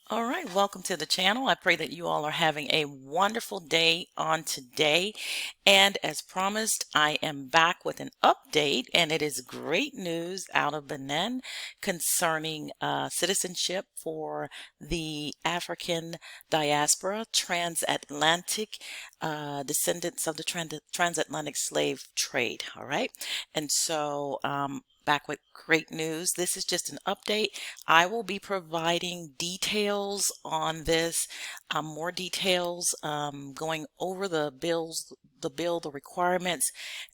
All right, welcome to the channel. I pray that you all are having a wonderful day on today. And as promised, I am back with an update, and it is great news out of Benin concerning citizenship for the African diaspora, transatlantic descendants of the transatlantic slave trade. All right, and so back with great news. This is just an update. I will be providing details on this, more details, going over the requirements,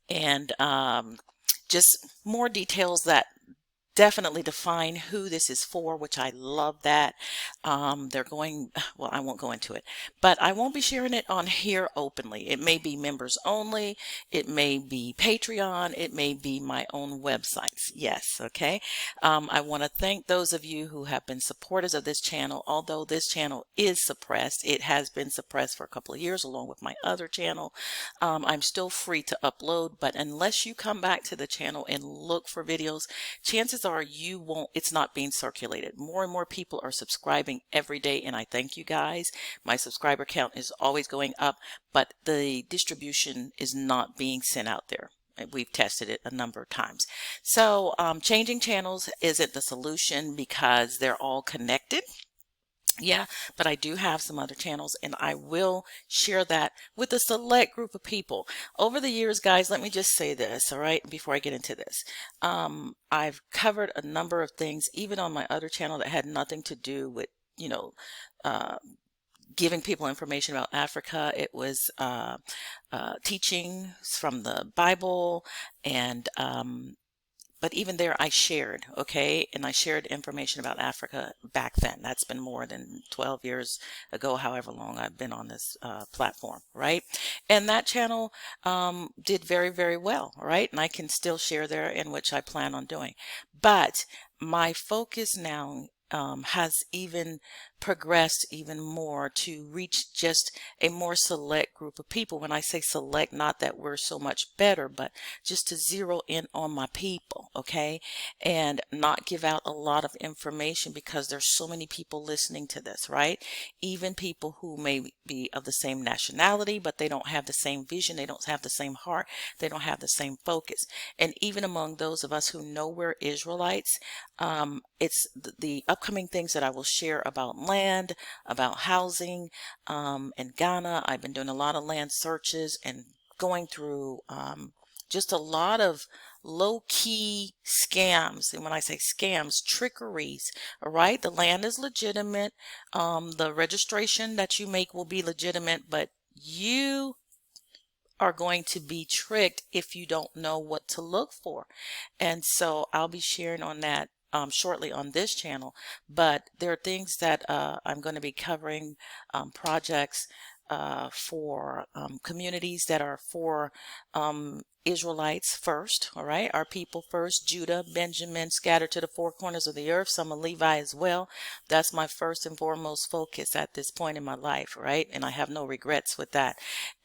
and just more details that definitely define who this is for, which I love that. They're going, well, I won't go into it, but I won't be sharing it on here openly. It may be members only. It may be Patreon. It may be my own websites. Yes. Okay. I want to thank those of you who have been supporters of this channel. Although this channel is suppressed, it has been suppressed for a couple of years along with my other channel. I'm still free to upload, but unless you come back to the channel and look for videos, chances are it's not being circulated. More and more people are subscribing every day, and I thank you guys. My subscriber count is always going up, but the distribution is not being sent out there. We've tested it a number of times. So changing channels isn't the solution because they're all connected. Yeah, but I do have some other channels, and I will share that with a select group of people. Over the years, guys, let me just say this, all right, before I get into this. I've covered a number of things, even on my other channel, that had nothing to do with, giving people information about Africa. It was teachings from the Bible, and but even there I shared, okay, and I shared information about Africa back then. That's been more than 12 years ago, however long I've been on this platform, right? And that channel did very, very well, right? And I can still share there, in which I plan on doing. But my focus now has even progressed even more to reach just a more select group of people. When I say select, not that we're so much better, but just to zero in on my people, okay, and not give out a lot of information, because there's so many people listening to this, right? Even people who may be of the same nationality, but they don't have the same vision, they don't have the same heart, they don't have the same focus. And even among those of us who know we're Israelites, it's the upcoming things that I will share about land, about housing. In Ghana, I've been doing a lot of land searches and going through just a lot of low-key scams. And when I say scams, trickeries, all right? The land is legitimate. The registration that you make will be legitimate, but you are going to be tricked if you don't know what to look for. And so I'll be sharing on that shortly on this channel. But there are things that I'm going to be covering, projects for communities that are for Israelites first, all right, our people first, Judah, Benjamin, scattered to the four corners of the earth, some of Levi as well. That's my first and foremost focus at this point in my life, right? And I have no regrets with that.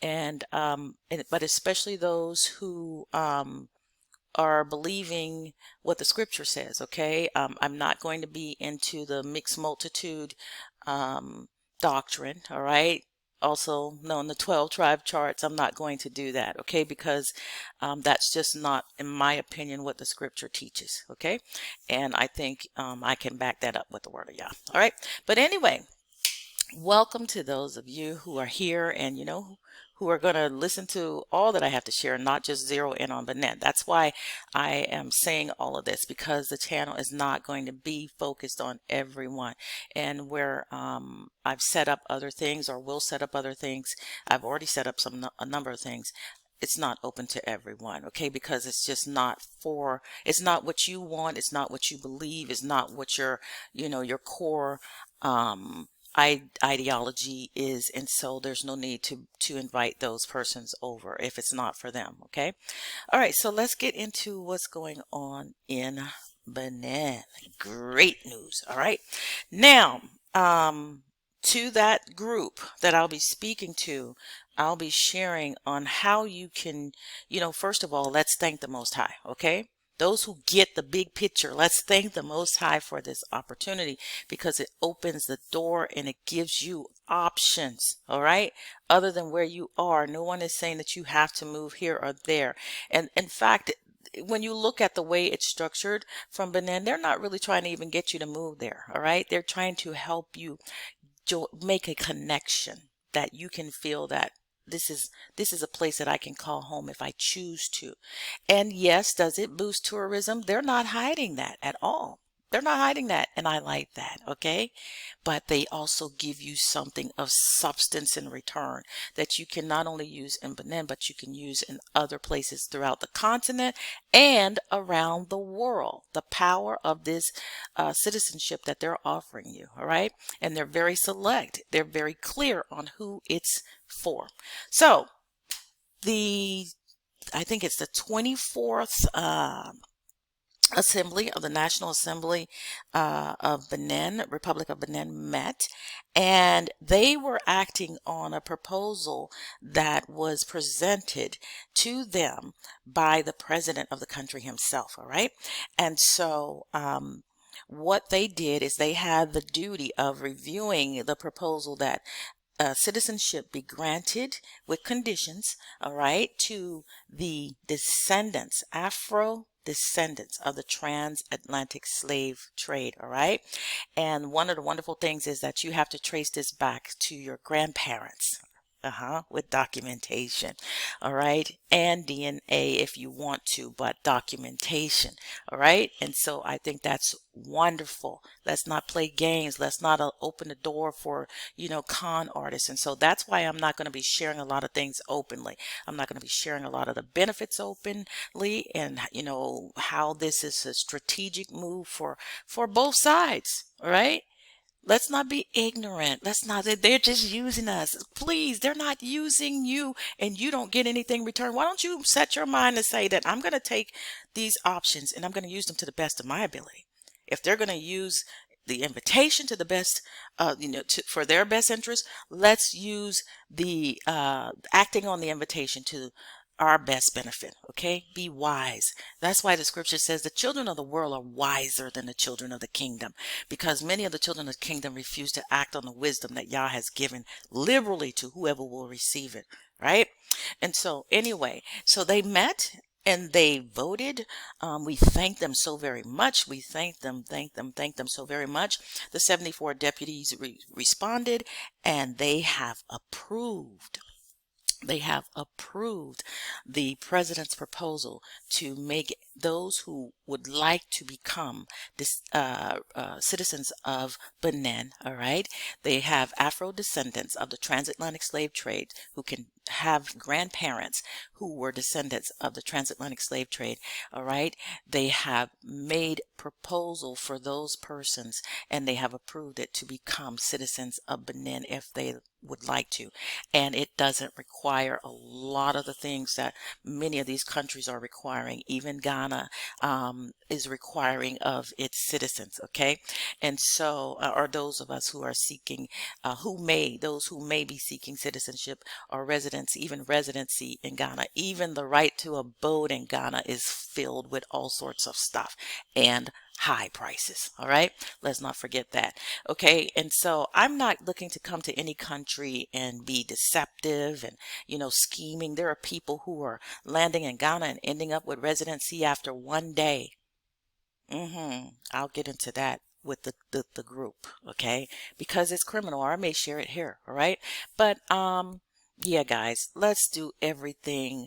And but especially those who are believing what the scripture says, okay? I'm not going to be into the mixed multitude doctrine, all right? Also known the 12 tribe charts. I'm not going to do that, okay? Because that's just not, in my opinion, what the scripture teaches, okay? And I think I can back that up with the word of Yah, all right? But anyway, welcome to those of you who are here and, who are going to listen to all that I have to share, not just zero in on Benin. That's why I am saying all of this, because the channel is not going to be focused on everyone. And where I've set up other things, or will set up other things, I've already set up a number of things. It's not open to everyone, okay? Because it's just not it's not what you want, it's not what you believe, it's not what your core ideology is, and so there's no need to invite those persons over if it's not for them, okay? All right, so let's get into what's going on in Benin. Great news. All right, now to that group that I'll be speaking to, I'll be sharing on how you can, first of all, let's thank the Most High, okay? those who get the big picture, let's thank the Most High for this opportunity, because it opens the door and it gives you options, all right, other than where you are. No one is saying that you have to move here or there. And in fact, when you look at the way it's structured from Benin, they're not really trying to even get you to move there, all right? They're trying to help you make a connection that you can feel that this is a place that I can call home if I choose to. And yes, does it boost tourism? They're not hiding that at all. They're not hiding that, and I like that, okay? But they also give you something of substance in return that you can not only use in Benin, but you can use in other places throughout the continent and around the world. The power of this citizenship that they're offering you, all right? And they're very select. They're very clear on who it's for. So I think it's the 24th Assembly of the National Assembly of Benin, Republic of Benin met, and they were acting on a proposal that was presented to them by the president of the country himself, all right? And so what they did is they had the duty of reviewing the proposal that citizenship be granted with conditions, all right, to the descendants, Afro-descendants of the transatlantic slave trade, all right? And one of the wonderful things is that you have to trace this back to your grandparents. With documentation, all right, and DNA if you want to, but documentation, all right. And so I think that's wonderful. Let's not play games. Let's not open the door for, con artists. And so that's why I'm not going to be sharing a lot of things openly. I'm not going to be sharing a lot of the benefits openly, and how this is a strategic move for both sides, all right. Let's not be ignorant. Let's not, they're just using us. Please, they're not using you and you don't get anything in return. Why don't you set your mind to say that I'm going to take these options and I'm going to use them to the best of my ability? If they're going to use the invitation to the best, for their best interest, let's use the acting on the invitation to our best benefit. Okay, be wise. That's why the scripture says the children of the world are wiser than the children of the kingdom, because many of the children of the kingdom refuse to act on the wisdom that Yah has given liberally to whoever will receive it, right? And so anyway, so they met and they voted. We thank them so very much. We thank them so very much. The 74 deputies responded, and they have approved the president's proposal to make those who would like to become citizens of Benin, all right? They have Afro-descendants of the transatlantic slave trade who can have grandparents who were descendants of the transatlantic slave trade, all right? They have made proposal for those persons, and they have approved it to become citizens of Benin if they would like to. And it doesn't require a lot of the things that many of these countries are requiring. Even Ghana is requiring of its citizens, okay? And so, or those of us who are seeking, those who may be seeking citizenship or residency, even residency in Ghana, even the right to abode in Ghana is filled with all sorts of stuff and high prices. All right. Let's not forget that. Okay. And so I'm not looking to come to any country and be deceptive and, scheming. There are people who are landing in Ghana and ending up with residency after one day. I'll get into that with the group. Okay. Because it's criminal, or I may share it here. All right. But, yeah, guys, let's do everything,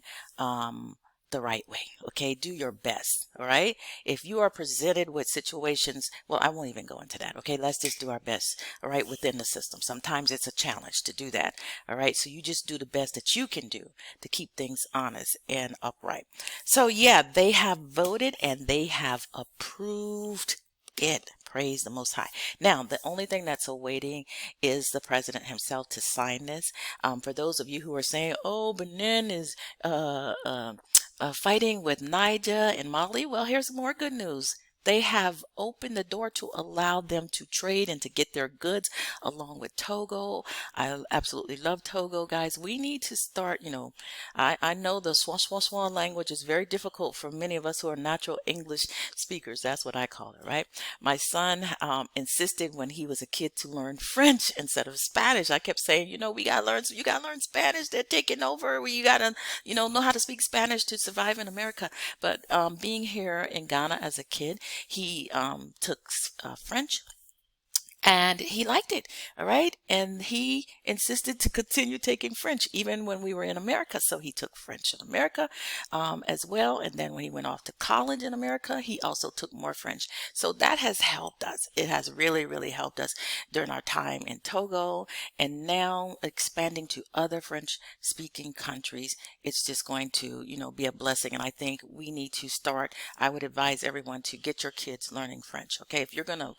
the right way. Okay. Do your best. All right. If you are presented with situations, well, I won't even go into that. Okay. Let's just do our best. All right. Within the system. Sometimes it's a challenge to do that. All right. So you just do the best that you can do to keep things honest and upright. So yeah, they have voted and they have approved it. Praise the Most High. Now, the only thing that's awaiting is the president himself to sign this. For those of you who are saying, oh, Benin is fighting with Niger and Mali, well, here's more good news. they have opened the door to allow them to trade and to get their goods along with Togo. I absolutely love Togo, guys. We need to start, I know the Swan language is very difficult for many of us who are natural English speakers. That's what I call it, right? My son insisted when he was a kid to learn French instead of Spanish. I kept saying, you gotta learn Spanish. They're taking over. You gotta, know how to speak Spanish to survive in America. But being here in Ghana as a kid, he took French. And he liked it, all right? And he insisted to continue taking French even when we were in America. So he took French in America as well. And then when he went off to college in America, he also took more French. So that has helped us. It has really, really helped us during our time in Togo. And now expanding to other French speaking countries, it's just going to, be a blessing. And I think we need to start. I would advise everyone to get your kids learning French. Okay. If you're going to,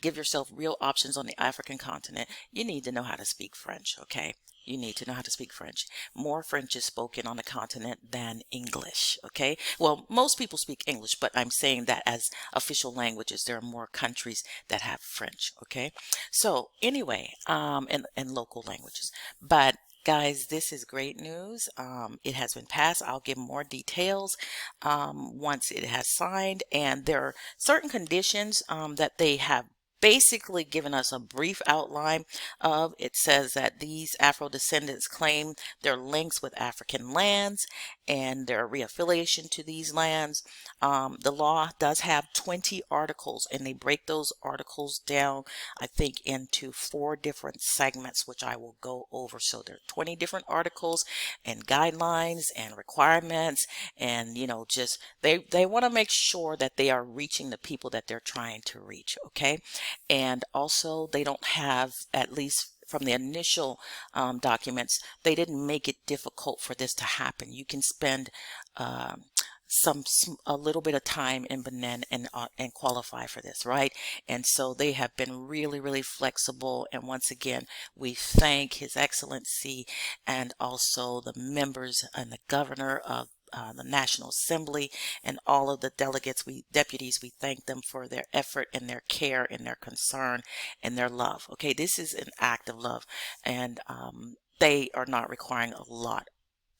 give yourself real options on the African continent, you need to know how to speak French, okay? You need to know how to speak French. More French is spoken on the continent than English, okay? Well, most people speak English, but I'm saying that as official languages, there are more countries that have French, okay? So anyway, and local languages. But guys, this is great news. It has been passed. I'll give more details once it has signed. And there are certain conditions that they have basically given us a brief outline of. It says that these Afro-descendants claim their links with African lands and their reaffiliation to these lands. The law does have 20 articles, and they break those articles down, I think, into 4 different segments, which I will go over. So there are 20 different articles and guidelines and requirements, and just they want to make sure that they are reaching the people that they're trying to reach, okay? And also they don't have, at least from the initial documents, they didn't make it difficult for this to happen. You can spend a little bit of time in Benin and qualify for this, right? And so they have been really, really flexible. And once again, we thank His Excellency and also the members and the governor of the National Assembly and all of the deputies, we thank them for their effort and their care and their concern and their love. Okay, this is an act of love, and they are not requiring a lot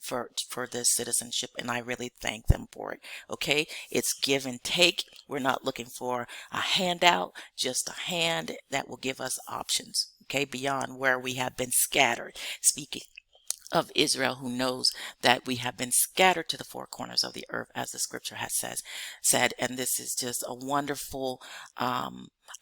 for this citizenship, and I really thank them for it. Okay, it's give and take. We're not looking for a handout, just a hand that will give us options, okay, beyond where we have been scattered. Speaking of Israel, who knows that we have been scattered to the 4 corners of the earth, as the scripture has said, and this is just a wonderful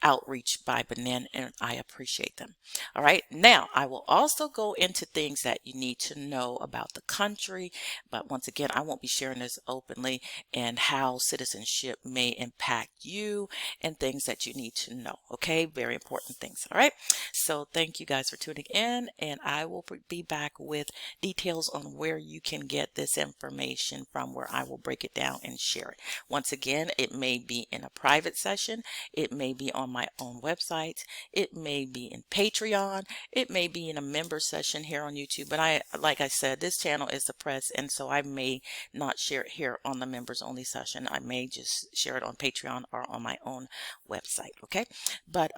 outreach by Benin, and I appreciate them. All right, now I will also go into things that you need to know about the country, but once again, I won't be sharing this openly, and how citizenship may impact you and things that you need to know. Okay, very important things. All right, so thank you guys for tuning in, and I will be back with details on where you can get this information from, where I will break it down and share it. Once again, it may be in a private session, it may be on my own website, it may be in Patreon, it may be in a member session here on YouTube, but like I said, this channel is the press, and so I may not share it here on the members only session. I may just share it on Patreon or on my own website. Okay, but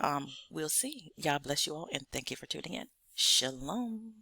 we'll see. God bless you all, and thank you for tuning in. Shalom.